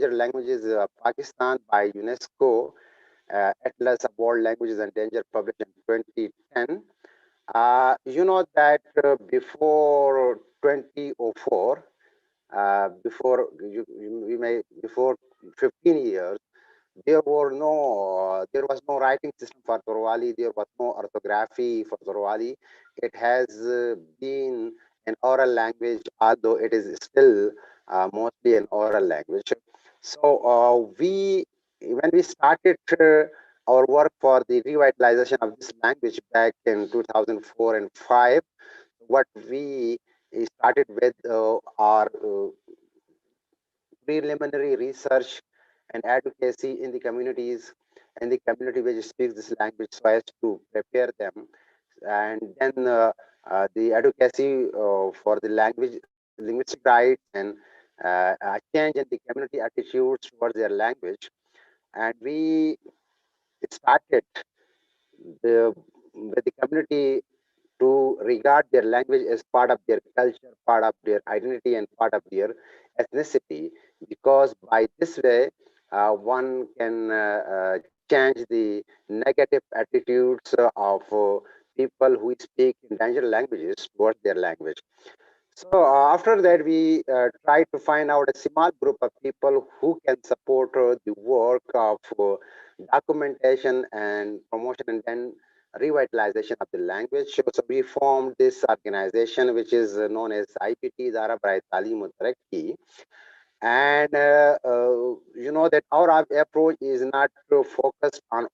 Endangered Languages Pakistan by UNESCO, Atlas of World Languages Endangered, published in 2010. You know that before 2004, before 15 years, there was no writing system for Torwali. There was no orthography for Torwali. It has been an oral language, although it is still mostly an oral language. So when we started our work for the revitalization of this language back in 2004 and 5, what we started with our preliminary research and advocacy in the communities and the community which speaks this language so as to prepare them. And then the advocacy for the linguistic rights and change in the community attitudes towards their language. And we started with the community to regard their language as part of their culture, part of their identity, and part of their ethnicity, because by this way, one can change the negative attitudes of people who speak endangered languages towards their language. So after that, we try to find out a small group of people who can support the work of documentation and promotion and then revitalization of the language. So we formed this organization, which is known as IPT, Dara Brai Talim Tarakki. And you know that our approach is not focused on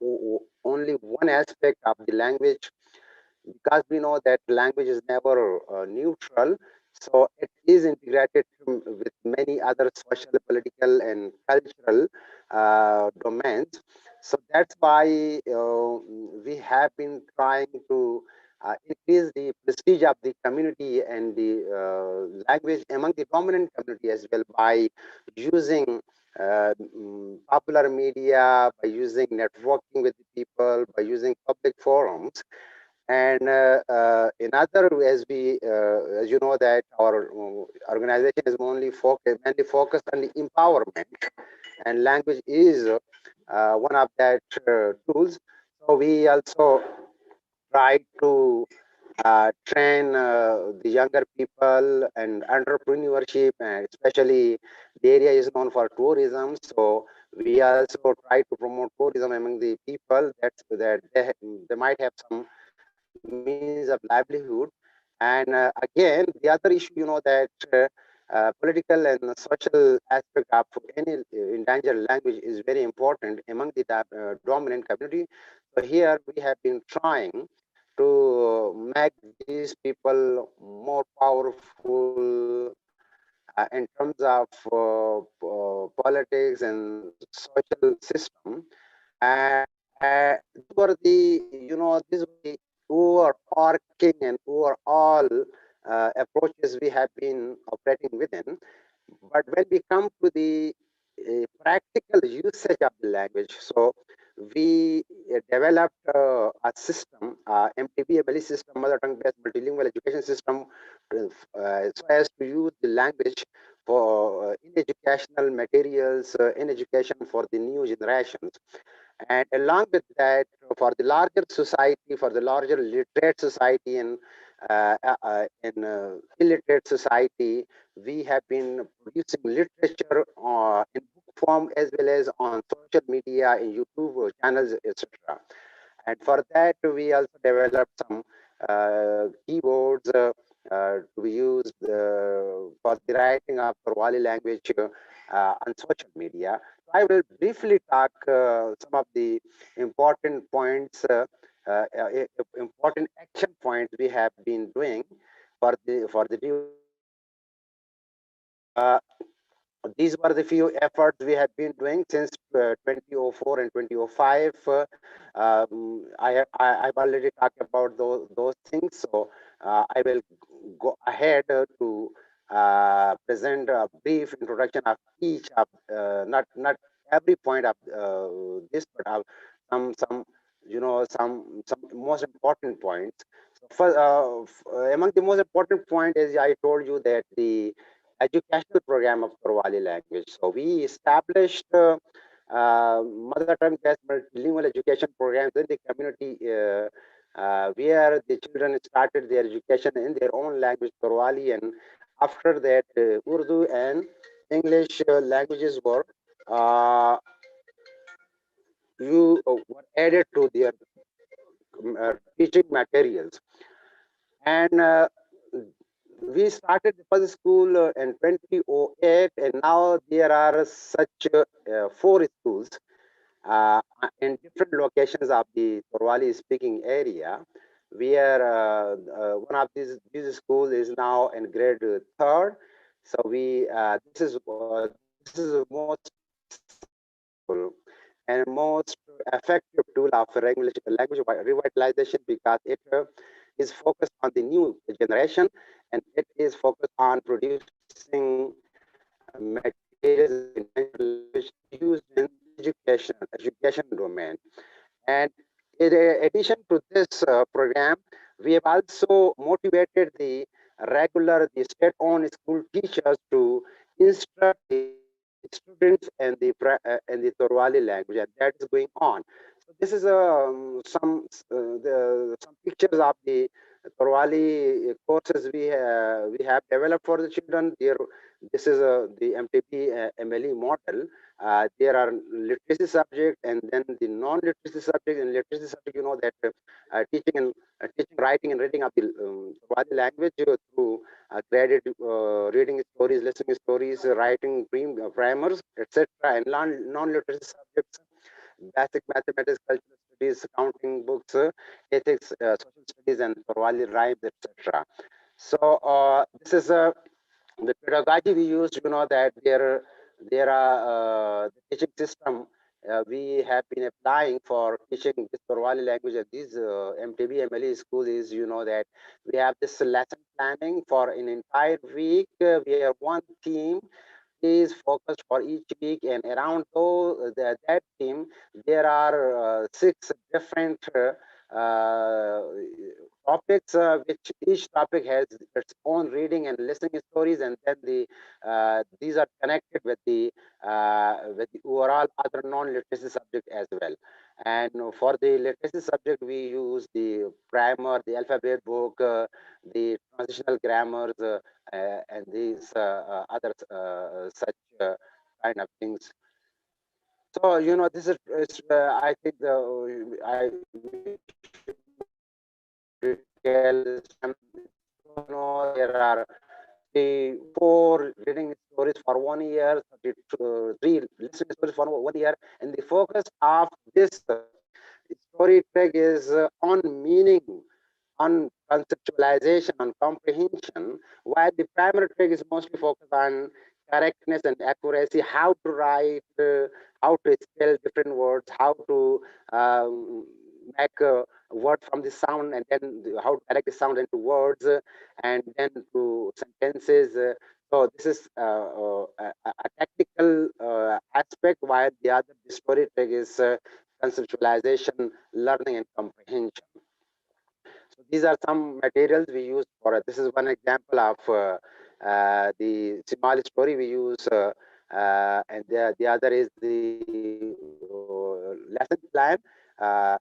only one aspect of the language, because we know that language is never neutral. So it is integrated with many other social, political, and cultural domains. So that's why we have been trying to increase the prestige of the community and the language among the dominant community as well, by using popular media, by using networking with the people, by using public forums. And in other ways, as you know, that our organization is mainly focused on the empowerment, and language is one of that tools. So we also try to train the younger people and entrepreneurship, and especially the area is known for tourism. So we also try to promote tourism among the people, that they might have some means of livelihood. And again, the other issue, you know, that political and social aspect of any endangered language is very important among the dominant community. So here we have been trying to make these people more powerful in terms of politics and social system. These were the, these were the overarching and overall approaches we have been operating within. But when we come to the practical usage of the language, so we developed a system, MTB, a Bali system, mother tongue based multilingual education system, so as to use the language for in educational materials, in education for the new generations. And along with that, for the larger society, for the larger literate society and illiterate society, we have been producing literature in book form as well as on social media, in YouTube channels, etc. And for that, we also developed some keyboards to be used for the writing of Torwali language on social media. So I will briefly talk some of the important points, important action points we have been doing for the revitalization of the language. These were the few efforts we have been doing since 2004 and 2005. I've already talked about those things, so I will go ahead to present a brief introduction of each of, not every point of this, but some some most important points. So among the most important point is, I told you that the educational program of Torwali language. So we established mother tongue based multilingual education programs in the community where the children started their education in their own language, Torwali, and after that, Urdu and English languages uh, were added to their teaching materials. And we started the first school in 2008, and now there are such four schools in different locations of the Torwali speaking area. Where one of these schools is now in grade third. So this is the most successful and most effective tool of language revitalization because it is focused on the new generation, and it is focused on producing materials of intentional language used in education domain. And in addition to this program, we have also motivated the state-owned school teachers to instruct the students in the Torwali language, and that is going on. So this is some pictures of the Torwali courses we have developed for the children. This is the MTP MLE model. There are literacy subject and then the non-literacy subject. And literacy subject, you know that teaching writing and reading of the Swahili language through graded reading stories, listening stories, writing primers, etc. And non-literacy subjects, basic mathematics, cultural studies, counting books, ethics, social studies, and Torwali rhymes, etc. So this is the pedagogy we use. You know that there are the teaching system we have been applying for teaching this Torwali language at these MTB MLE school is, you know, that we have this lesson planning for an entire week. We have one theme is focused for each week, and around that theme there are six different topics, which each topic has its own reading and listening stories, and then these are connected with the overall other non-literacy subject as well. And for the literacy subject, we use the primer, the alphabet book, the transitional grammars, and these other such kind of things. So you know, this is I think I detail this time. You know, there are four reading stories for 1 year, three listening stories for 1 year, and the focus of this story track is on meaning, on conceptualization, on comprehension, while the primary track is mostly focused on correctness and accuracy, how to write, how to spell different words, how to make a word from the sound, and then how to correct the sound into words, and then to sentences. So this is a technical aspect, while the story track is conceptualization, learning, and comprehension. So these are some materials we use for it. This is one example of the Somali story we use, and the other is the lesson plan. Uh,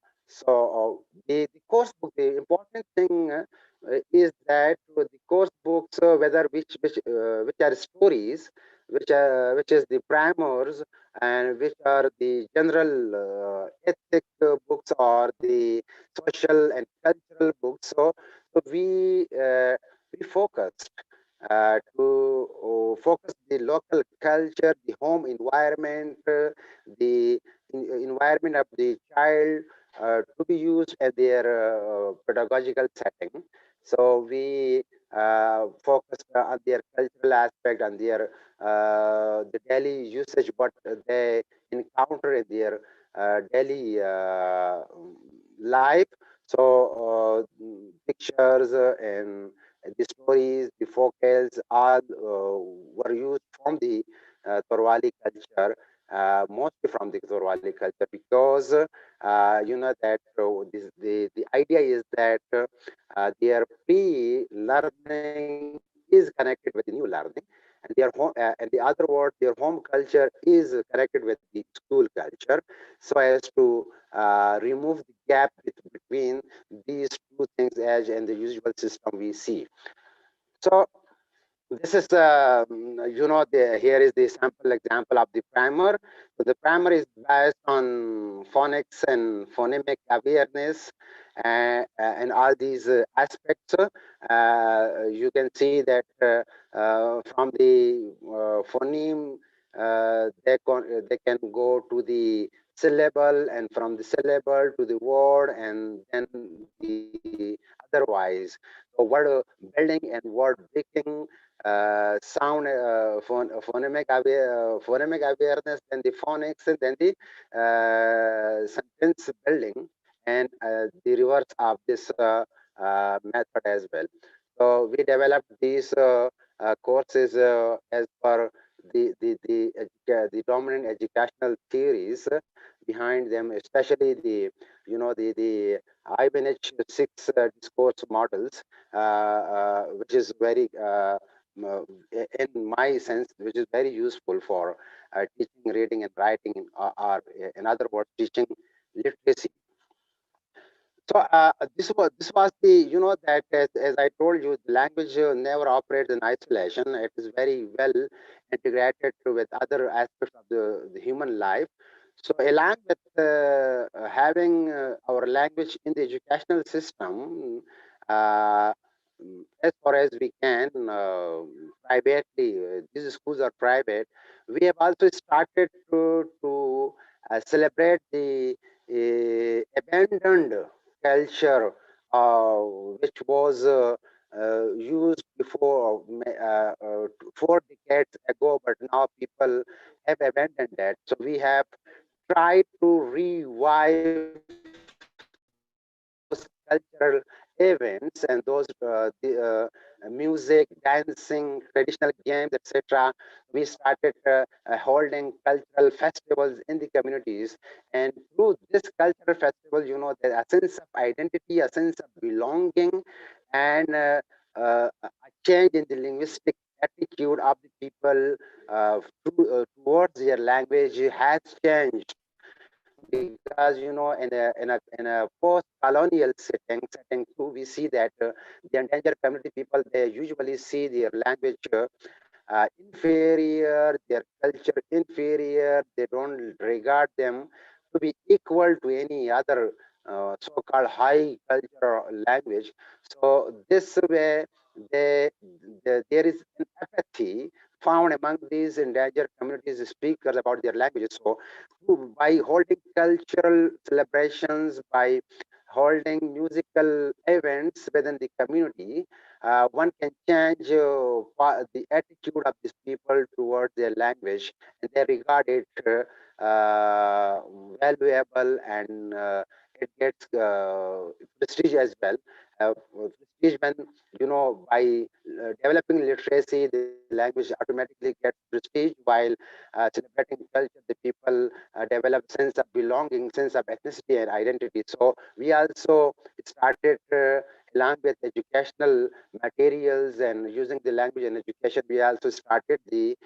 the course book, the important thing is that the course books, whether which are stories, which is the primers, and which are the general ethic books or the social and cultural books. So we focused to focus the local culture, the home environment, the environment of the child to be used as their pedagogical setting. So we focus on their cultural aspect, on their the daily usage, what they encounter in their daily life. So pictures and the stories, the vocals, all were used from the Torwali culture, mostly from the Torwali culture, because you know that the idea is that their pre-learning is connected with the new learning. and their home, and the other word, their home culture is connected with the school culture, so as to remove the gap between these two things as in the usual system we see. So this is, here is the sample example of the primer. So the primer is based on phonics and phonemic awareness and all these aspects. You can see that from the phoneme, they can go to the syllable, and from the syllable to the word, and then the otherwise. So word building and word breaking, sound phonemic awareness, then the phonics, and then the sentence building, and the reverse of this method as well. So we developed these courses as per the dominant educational theories behind them, especially the IBNH 6 discourse models, which is very in my sense, which is very useful for teaching reading and writing, or in other words, teaching literacy. So this was the, that as I told you, the language never operates in isolation. It is very well integrated with other aspects of the human life. So along with having our language in the educational system, uh, as far as we can, privately, these schools are private. We have also started to celebrate the abandoned culture, which was used before 4 decades ago, but now people have abandoned that. So we have tried to revive those cultural events and those music, dancing, traditional games, etc. We started holding cultural festivals in the communities, and through this cultural festival, there's a sense of identity, a sense of belonging, and a change in the linguistic attitude of the people towards their language has changed, because in a post-colonial setting too, we see that the endangered community people, they usually see their language inferior, their culture inferior. They don't regard them to be equal to any other so-called high culture language. So this way, they, there is an apathy found among these endangered communities speakers about their languages. So by holding cultural celebrations, by holding musical events within the community, one can change the attitude of these people towards their language, and they regard it valuable, and it gets prestige as well. Prestige when, by developing literacy, the language automatically gets prestige, while celebrating culture, the people develop sense of belonging, sense of ethnicity and identity. So we also started, along with educational materials and using the language in education, we also started the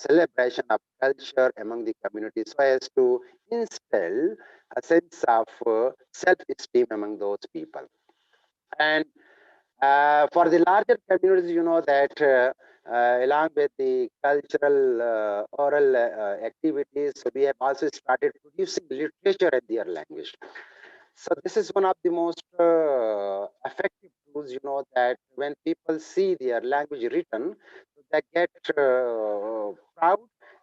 celebration of culture among the community, so as to instill a sense of self-esteem among those people. And for the larger communities, that along with the cultural oral activities, we have also started producing literature in their language. So this is one of the most effective tools, that when people see their language written, they get proud,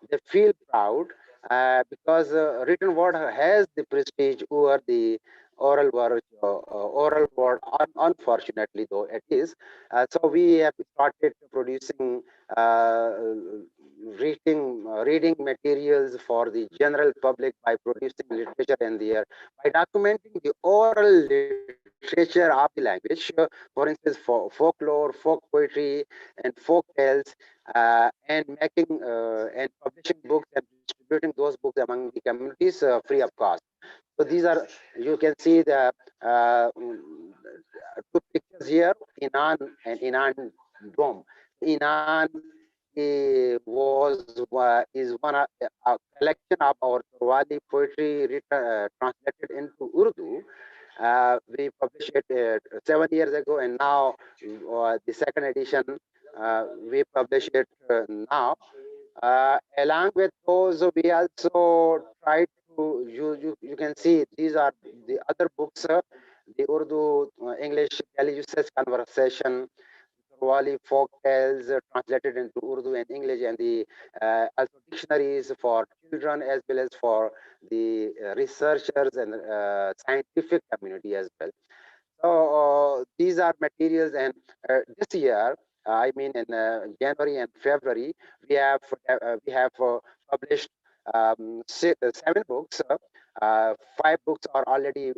they feel proud, because written word has the prestige over the oral word, unfortunately, though it is. So we have started producing uh, reading materials for the general public by producing literature in their, by documenting the oral literature of the language, for instance, for folklore, folk poetry, and folk tales, and making and publishing books and distributing those books among the communities free of cost. So these are, you can see the two pictures here, Inan and Inan Dome. Inan is one a collection of our Torwali poetry translated into Urdu. We published it 7 years ago, and now the second edition we publish it now. Along with those, we also try to, you can see these are the other books, the Urdu, English daily usage conversation, Torwali folk tales translated into Urdu and English, and the also dictionaries for children as well as for the researchers and scientific community as well. So these are materials, and this year, I mean, in January and February, we have published 7 books. 5 books are already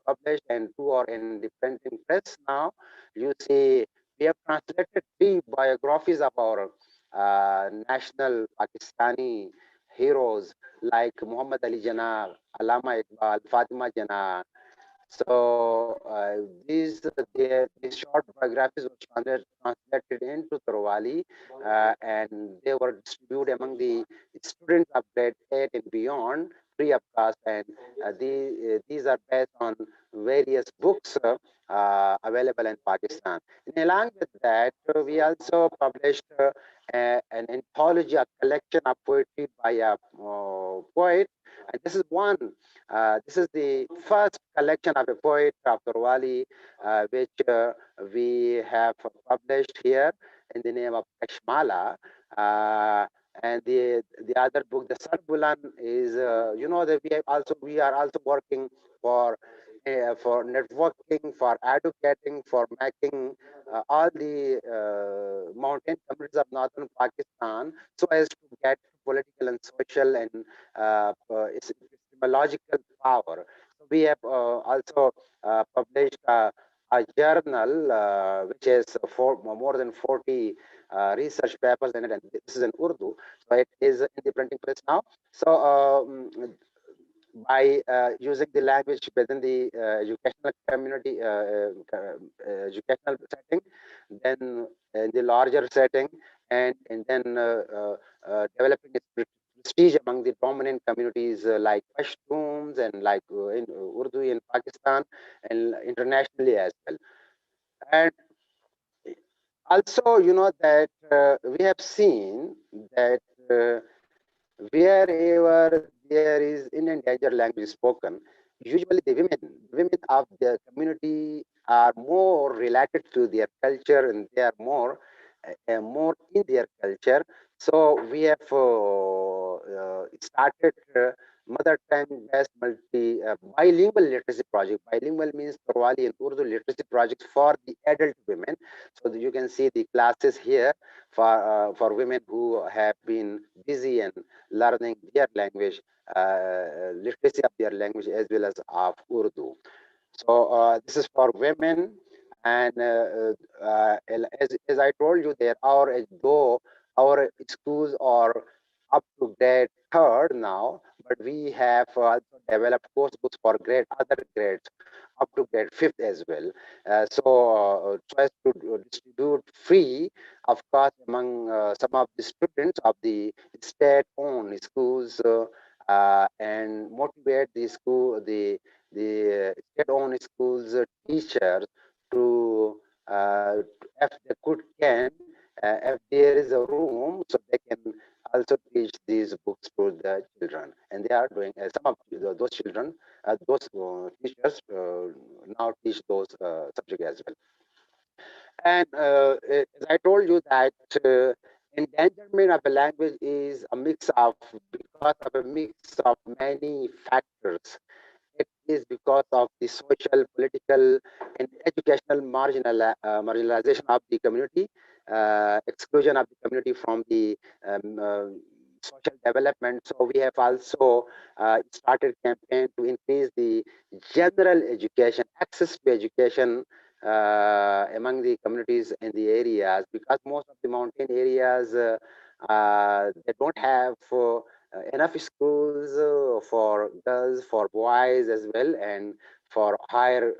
published, and 2 are in the printing press now. You see, we have translated 3 biographies of our national Pakistani heroes like Muhammad Ali Jinnah, Allama Iqbal, Fatima Jinnah. So these short biographies were translated into Torwali, and they were distributed among the students of grade 8 and beyond, free of cost. And these are based on various books available in Pakistan. And along with that, we also published an anthology, a collection of poetry by a poet. And this is one. This is the first collection of a poet of Torwali, which we have published here in the name of Kashmala. And the other book, the Sarbulan, is that we are also working for networking, for educating, for making all the mountain communities of northern Pakistan so as to get political and social and epistemological power. So we have also published a journal which has more than 40 research papers in it, and this is in Urdu. So it is in the printing press now. So by using the language within the educational community, educational setting, then in the larger setting, and then developing its prestige among the dominant communities like Pashtuns and like in Urdu in Pakistan and internationally as well. And also, that we have seen that wherever there is in endangered language spoken, usually the women of the community are more related to their culture, and they are more in their culture. So we have started mother tongue based bilingual literacy project. Bilingual means Torwali and Urdu literacy projects for the adult women. So you can see the classes here for women who have been busy and learning their language, literacy of their language as well as of Urdu. So this is for women, and as I told you, there are though our schools are up to grade third now, but we have also developed course books for other grades up to grade fifth as well. So as to distribute free of course among some of the students of the state-owned schools, and motivate the state-owned schools teachers to, if they can, if there is a room, so they can also teach these books to the children. And they are doing, some of those children, those teachers now teach those subjects as well. And as I told you that endangerment of a language is a mix of, because of a mix of many factors. It is because of the social, political, and educational marginalization of the community, exclusion of the community from the social development. So we have also started campaign to increase the general education, access to education among the communities in the areas, because most of the mountain areas they don't have enough schools for girls, for boys as well, and for higher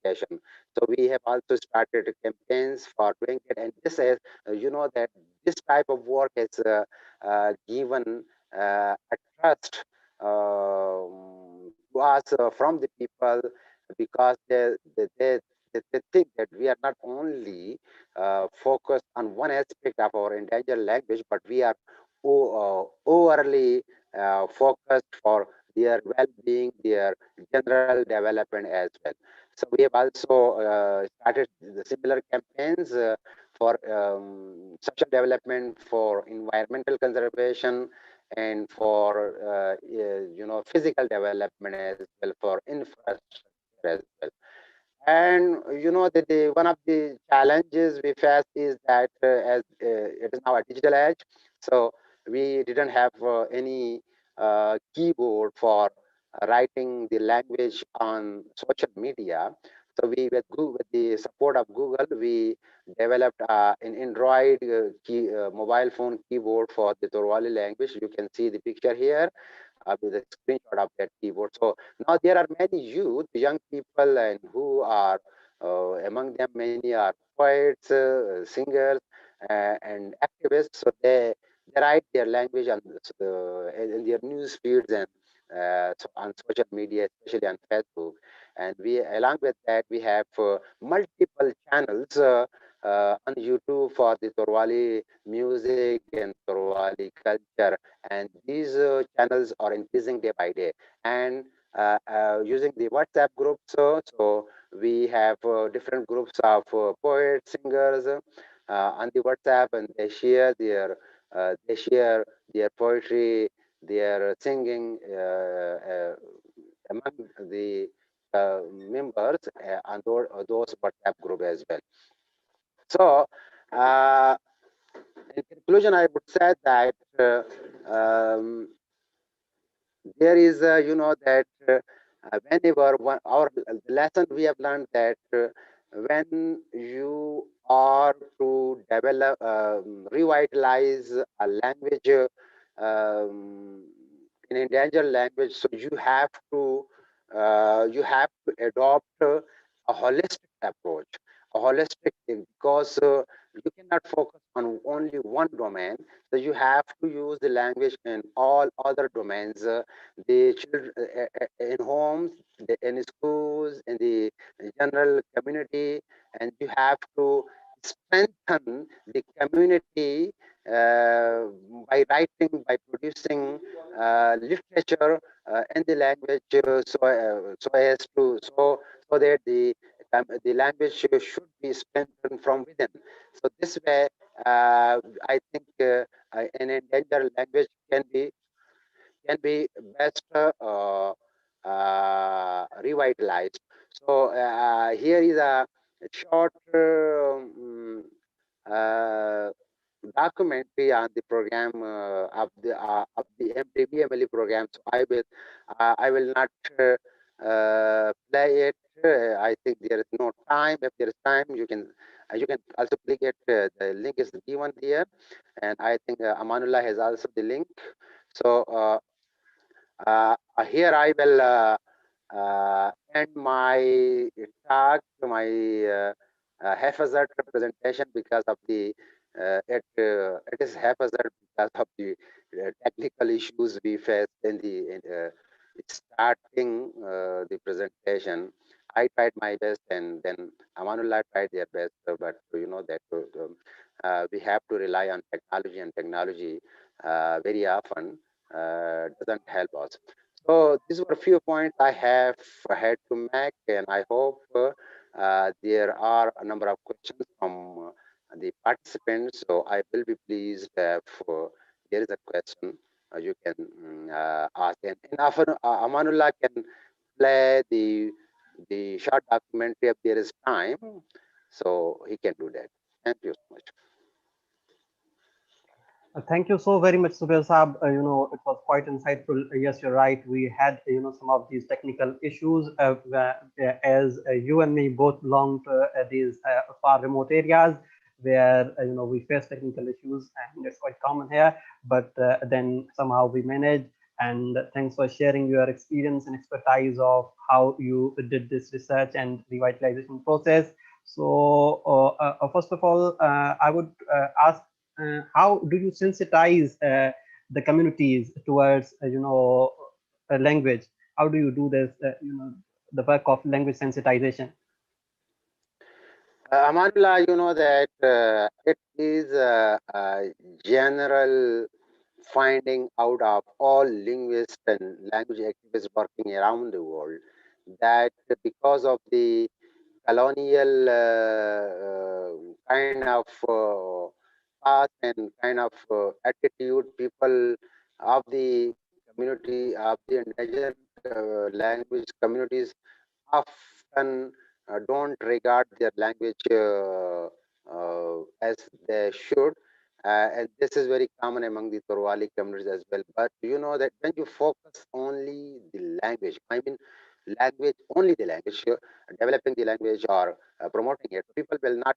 education. So we have also started campaigns for doing it, and this is, that this type of work has given a trust to us from the people, because they think that we are not only focused on one aspect of our endangered language, but we are overly focused for their well-being, their general development as well. So we have also started the similar campaigns for social development, for environmental conservation, and for physical development as well, for infrastructure as well. And one of the challenges we face is that as it is now a digital age, so we didn't have any keyboard for writing the language on social media. So with the support of Google, we developed an Android mobile phone keyboard for the Torwali language. You can see the picture here with a screenshot of that keyboard. So now there are many youth, young people, and who are among them many are poets, singers, and activists. So they write their language on in their news feeds and so on social media, especially on Facebook. And we, along with that, we have multiple channels on YouTube for the Torwali music and Torwali culture, and these channels are increasing day by day. And using the WhatsApp groups, so we have different groups of poets, singers on the WhatsApp, and they share their poetry, their singing among the members on those WhatsApp group as well. So, uh, in conclusion, I would say that um, there is, that whenever our the lesson we have learned that when you are to develop, revitalize a language, um, in endangered language, so you have to adopt a holistic approach, a holistic thing, because you cannot focus on only one domain. So you have to use the language in all other domains. The children in homes, in schools, in the general community, and you have to strengthen the community by writing, by producing literature in the language, so that the language should be strengthened from within. So this way, I think an endangered language can be best revitalized. So here is a short uh, documentary on the program of the MDBMLE program. So I will not play it. I think there is no time. If there is time, you can also click it. The link is given here, and I think Amanullah has also the link. So here I will end my talk, my haphazard presentation, because of the it is haphazard because of the technical issues we faced in starting the presentation. I tried my best, and then Amanullah tried their best, but you know that we have to rely on technology, and technology very often doesn't help us. So these were a few points I have had to make, and I hope there are a number of questions from the participants. So I will be pleased if there is a question you can ask. And Amanullah can play the short documentary if there is time, so he can do that. Thank you so much. Thank you so very much, Zubair Saab. It was quite insightful. Yes, you're right. We had, some of these technical issues as you and me both belong to these far remote areas where, we face technical issues, and it's quite common here. But then somehow we manage, And thanks for sharing your experience and expertise of how you did this research and revitalization process. So, first of all, I would ask, how do you sensitize the communities towards, a language? How do you do this, the work of language sensitization? Amanullah, you know that it is a general finding out of all linguists and language activists working around the world that because of the colonial kind of path and kind of attitude, people of the community of the endangered language communities often don't regard their language as they should. And this is very common among the Torwali communities as well. But you know that when you focus only the language, I mean language, only the language, developing the language or promoting it, people will not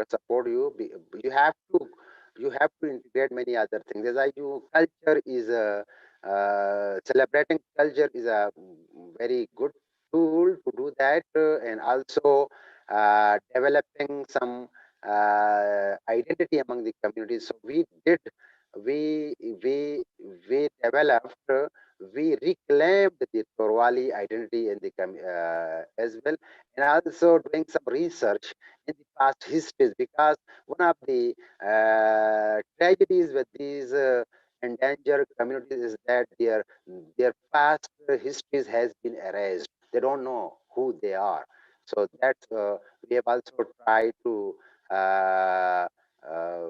support you. You have to integrate many other things. As I do, culture is a celebrating culture is a very good tool to do that, and also developing some identity among the communities. So we we we developed, we reclaimed the Torwali identity in the as well, and also doing some research in the past histories, because one of the tragedies with these endangered communities is that their past histories has been erased. They don't know who they are. So that's we have also tried to uh, uh,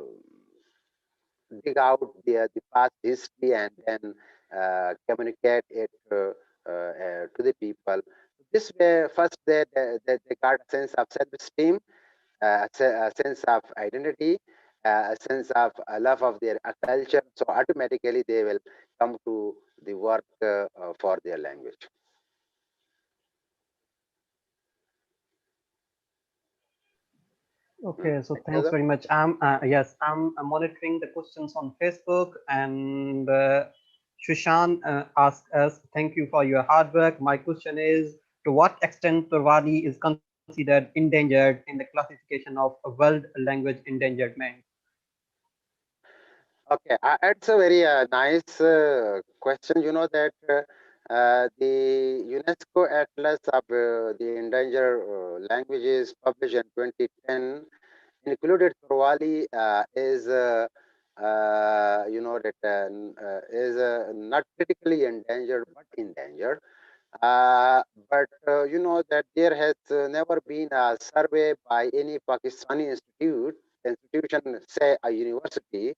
dig out the past history and then communicate it to the people. This way, first they got a sense of self-esteem, a sense of identity, a sense of a love of their culture. So automatically they will come to the work for their language. Okay, so Any thanks other? very much. Yes, I'm monitoring the questions on Facebook, and Shushan asks us, "Thank you for your hard work. My question is, to what extent Torwali is considered endangered in the classification of world language endangerment?" Okay, it's a very nice question. You know that the UNESCO Atlas of the Endangered Languages published in 2010 included Torwali is you know that is not critically endangered but endangered. But you know that there has never been a survey by any Pakistani institution, say a university,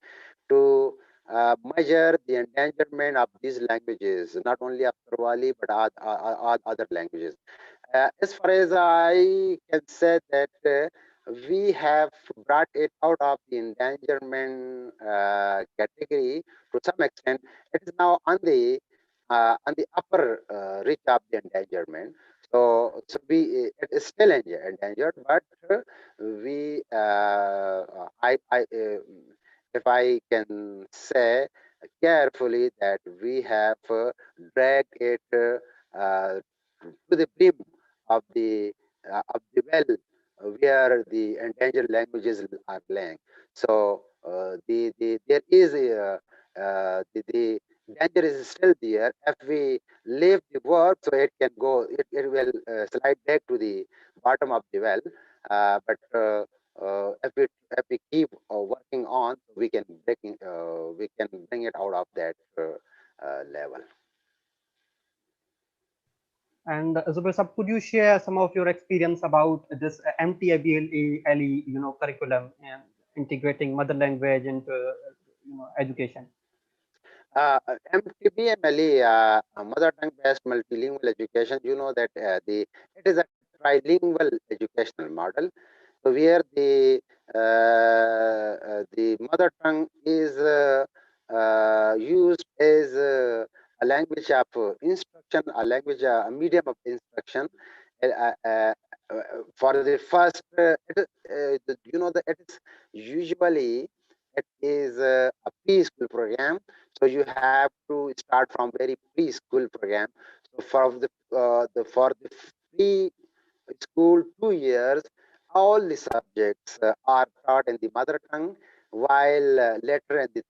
to measure the endangerment of these languages, not only of Torwali but all other languages. As far as I can say that we have brought it out of the endangerment category to some extent. It is now on the upper reach of the endangerment. So it is still endangered, but we if I can say carefully that we have dragged it to the brim of the well where the endangered languages are lying. So there is the danger is still there. If we leave the work, so it can go, it will slide back to the bottom of the well. But if we keep working on, we can bring it out of that level. And Zubair Sab, could you share some of your experience about this MTABLE, curriculum and integrating mother language into, education? MTBMLE, mother tongue based multilingual education, you know that it is a trilingual educational model. So where the mother tongue is used as a language of instruction, a language, a medium of instruction. Uh, uh, uh, for the first, you know that it is usually it is a preschool program. So you have to start from very preschool program. So for the pre school 2 years, all the subjects are taught in the mother tongue, while later in the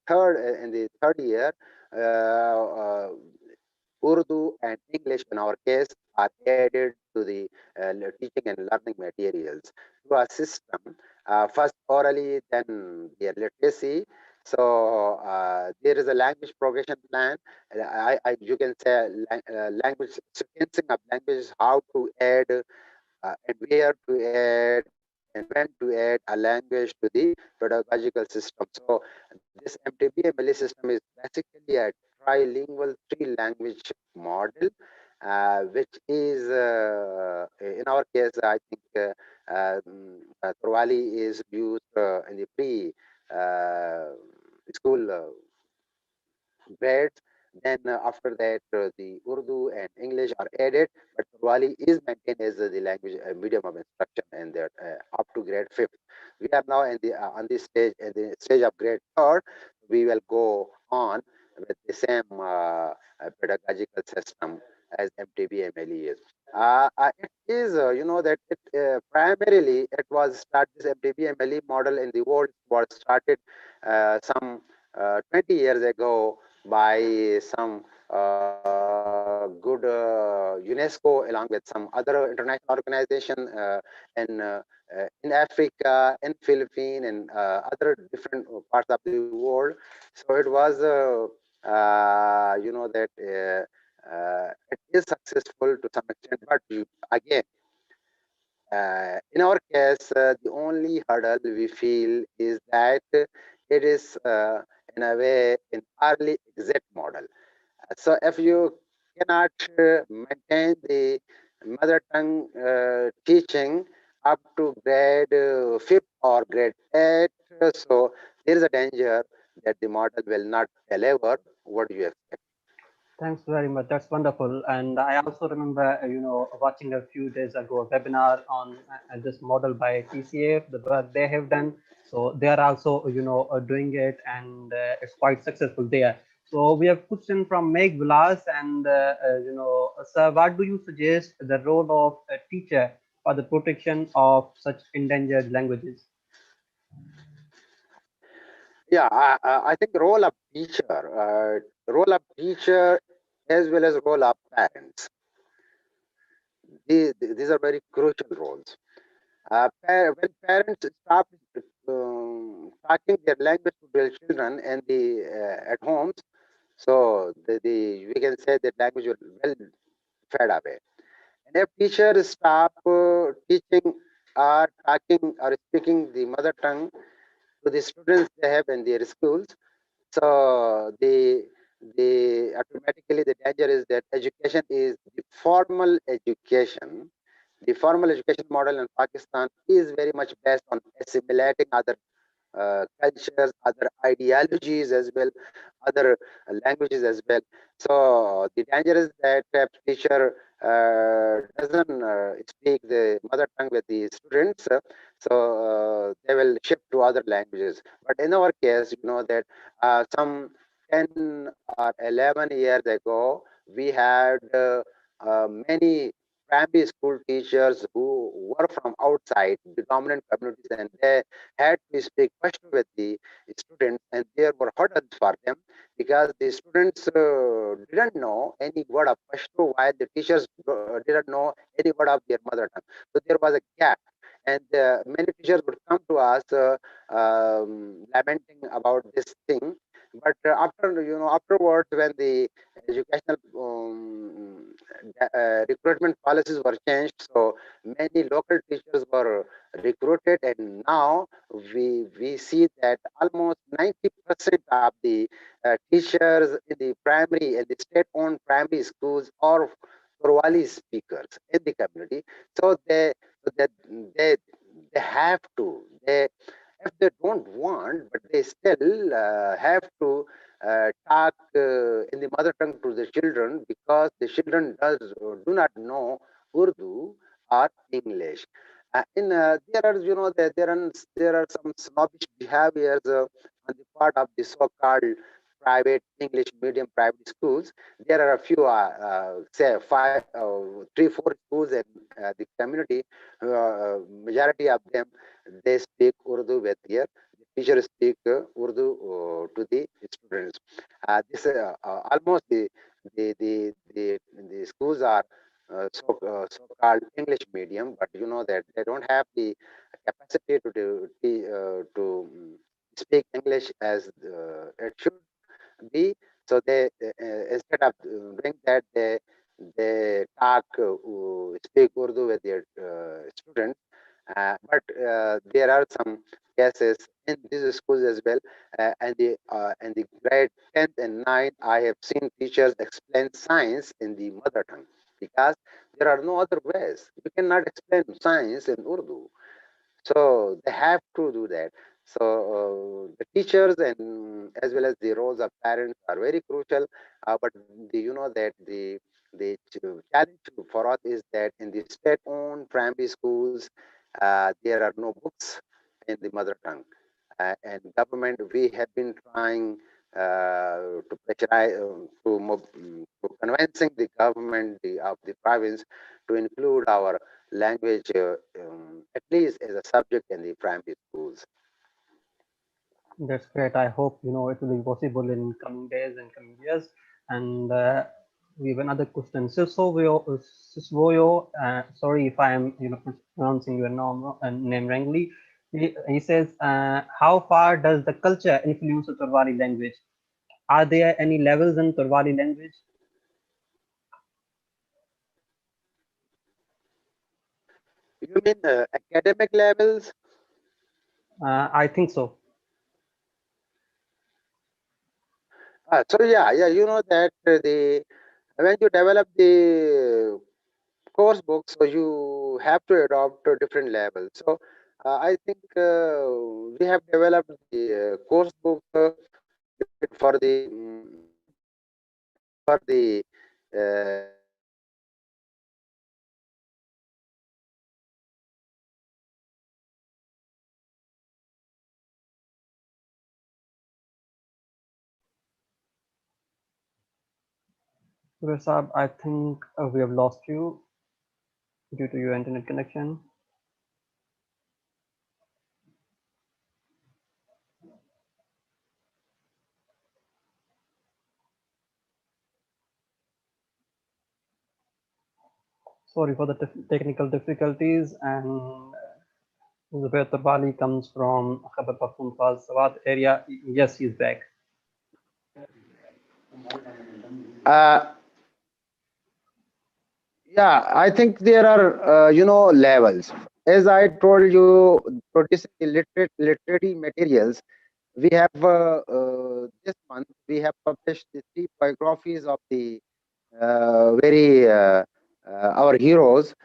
third year, uh, Urdu and English, in our case, are added to the teaching and learning materials to a system. First orally, then their literacy. So there is a language progression plan. You can say language sequencing of languages, how to add and where to add and when to add a language to the pedagogical system. So this MTBMLE system is basically a trilingual three-language model, which is, in our case, I think Torwali is used in the pre-school grades. Then after that, the Urdu and English are added, but Torwali is maintained as the language medium of instruction and that up to grade fifth. We are now in the on this stage, in the stage of grade third. We will go on with the same pedagogical system as MTB is. It is, that it primarily it was started. This MTB model in the world was started some 20 years ago by some good UNESCO, along with some other international organization in Africa, in Philippines, and other different parts of the world. So it was, that it is successful to some extent, but again, in our case, the only hurdle we feel is that it is, in a way, an early exit model. So if you cannot maintain the mother tongue teaching up to grade fifth or grade eight, so there is a danger that the model will not deliver. What do you expect? Thanks very much. That's wonderful. And I also remember, watching a few days ago a webinar on this model by TCF, the work they have done. So they are also, doing it, and it's quite successful there. So we have question from Meg Vilas, and sir, what do you suggest the role of a teacher for the protection of such endangered languages? Yeah, I think role of teacher as well as role of parents. These are very crucial roles. When parents stop talking their language to their children and at homes, so we can say that language will well fade away. And if teachers stop teaching or talking or speaking the mother tongue to the students they have in their schools, so the automatically the danger is that education is the formal education. The formal education model in Pakistan is very much based on assimilating other cultures, other ideologies as well, other languages as well. So the danger is that if teacher doesn't speak the mother tongue with the students, they will shift to other languages. But in our case, you know that some 10 or 11 years ago, we had many primary school teachers who were from outside the dominant communities, and they had to speak Pashto with the students, and there were hurdles for them because the students didn't know any word of Pashto, while the teachers didn't know any word of their mother tongue. So there was a gap, and many teachers would come to us lamenting about this thing. But afterwards, when the educational recruitment policies were changed, so many local teachers were recruited, and now we see that almost 90% of the teachers in the primary and the state-owned primary schools are Torwali speakers in the community. So that they they have to they if they don't want, but they still have to talk in the mother tongue to the children because the children do not know Urdu or English. There are, there are some snobbish behaviors on the part of the so-called private English medium private schools. There are a few, say three, four schools in the community. Majority of them, they speak Urdu with their teachers speak Urdu to the students. This almost the schools are so-called English medium, but you know that they don't have the capacity to speak English as it should be. So they instead of doing that, they talk speak Urdu with their students. But there are some cases in these schools as well. And the grade 10th and 9th, I have seen teachers explain science in the mother tongue because there are no other ways. You cannot explain science in Urdu. So they have to do that. So the teachers and as well as the roles of parents are very crucial. But you know that the challenge for us is that in the state-owned primary schools, there are no books in the mother tongue. And government, we have been trying to pressurize, to convincing the government of the province to include our language at least as a subject in the primary schools. That's great. I hope it will be possible in coming days and coming years. And we have another question. Sisvoyo, sorry if I am pronouncing your name wrongly. He says, how far does the culture influence the Torwali language? Are there any levels in Torwali language? You mean academic levels? I think so. So yeah, you know that the when you develop the course book, so you have to adopt different levels. So I think we have developed the course book for the for the Suresh Saab, I think we have lost you due to your internet connection. Sorry for the technical difficulties. And Zubair Torwali comes from Khyber Pakhtunkhwa Swat area. Yes, he's back. uh, yeah, I think there are levels. As I told you, producing the literary materials, we have this month we have published the three biographies of the very our heroes.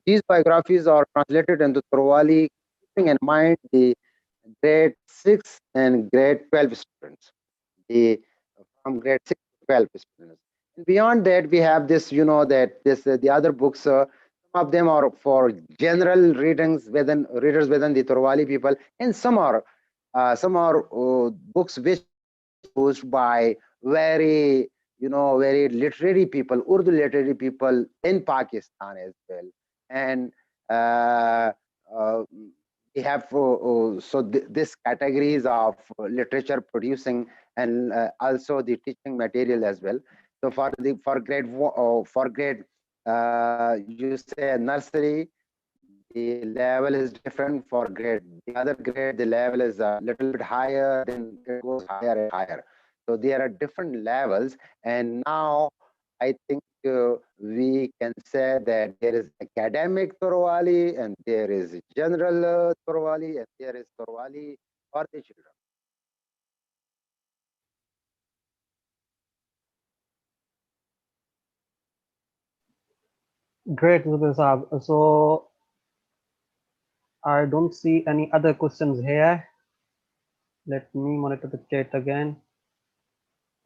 These biographies are translated into Torwali, keeping in mind the grade 6 and grade 12 students. The from grade 6 to 12 students. And beyond that, we have this, that this the other books. Some of them are for general readers within the Torwali people, and some are books which used by very literary people, Urdu literary people in Pakistan as well. And uh, uh, we have this categories of literature producing and also the teaching material as well. So for grade you say nursery, the level is different. For grade the other grade, the level is a little bit higher, then it goes higher and higher. So there are different levels, and now I think we can say that there is academic Torwali and there is general Torwali and there is Torwali for the children. Great, Zubair Saab. So I don't see any other questions here. Let me monitor the chat again.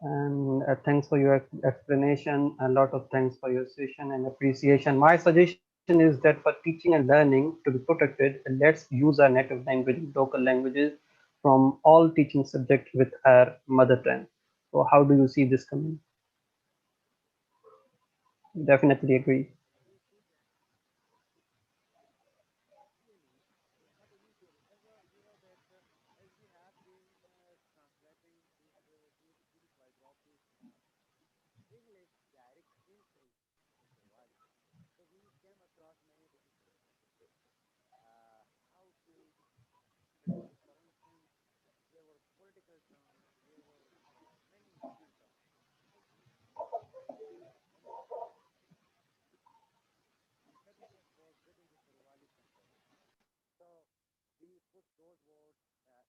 And thanks for your explanation. A lot of thanks for your session and appreciation. My suggestion is that for teaching and learning to be protected, let's use our native language and local languages from all teaching subjects with our mother tongue. So, how do you see this coming? Definitely agree. Really, not initially. As you know that as we have been translating this wide of this English direct into Torwali, so we came across many difficulties. How to introduce, for instance, there were political terms, there were many different terms. As we many happiness was getting the Torwali sentence. So we put those words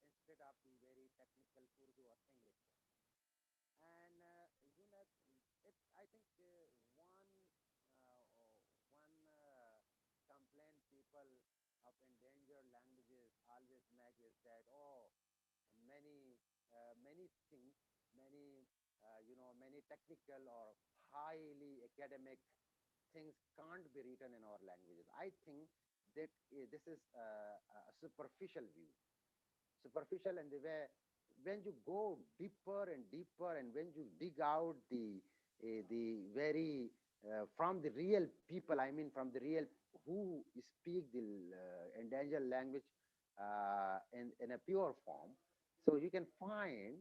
instead of the very technical Urdu or English ones. And you know, I think one complaint people of endangered languages always make is that many things, many technical or highly academic things can't be written in our languages. I think that this is a superficial view, superficial in the way when you go deeper and deeper, and when you dig out the very from the real people, I mean from the real who speak the endangered language in a pure form, so you can find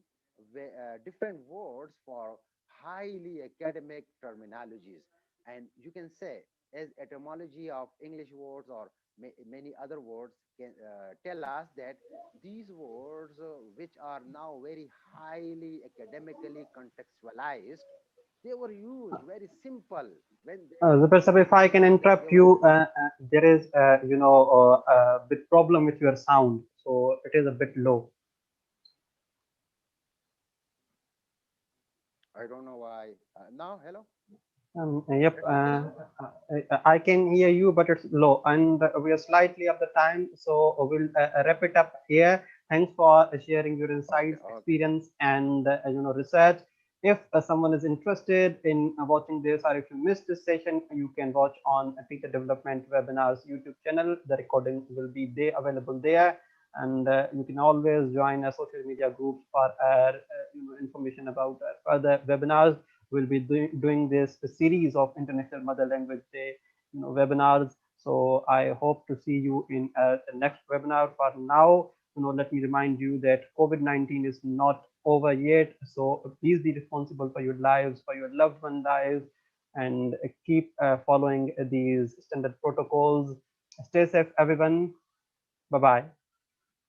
different words for highly academic terminologies, and you can say as etymology of English words or many other words can tell us that these words, which are now very highly academically contextualized, they were used very simple when Zubair Sahib, if I can they interrupt were you, used. there is, a bit problem with your sound, so it is a bit low. I don't know why. Now, hello. Yep, Let me tell you. I can hear you, but it's low, and we are slightly of the time, so we'll wrap it up here. Thanks for sharing your Okay, insights, okay. experience, and research. If someone is interested in watching this, or if you missed this session, you can watch on Teacher Development Webinars YouTube channel. The recording will be there, available there, and you can always join our social media groups for our information about our further webinars. We'll be doing this series of International Mother Language Day webinars. So I hope to see you in the next webinar. For now, let me remind you that COVID-19 is not over yet. So please be responsible for your lives, for your loved one lives, and keep following these standard protocols. Stay safe, everyone. Bye bye.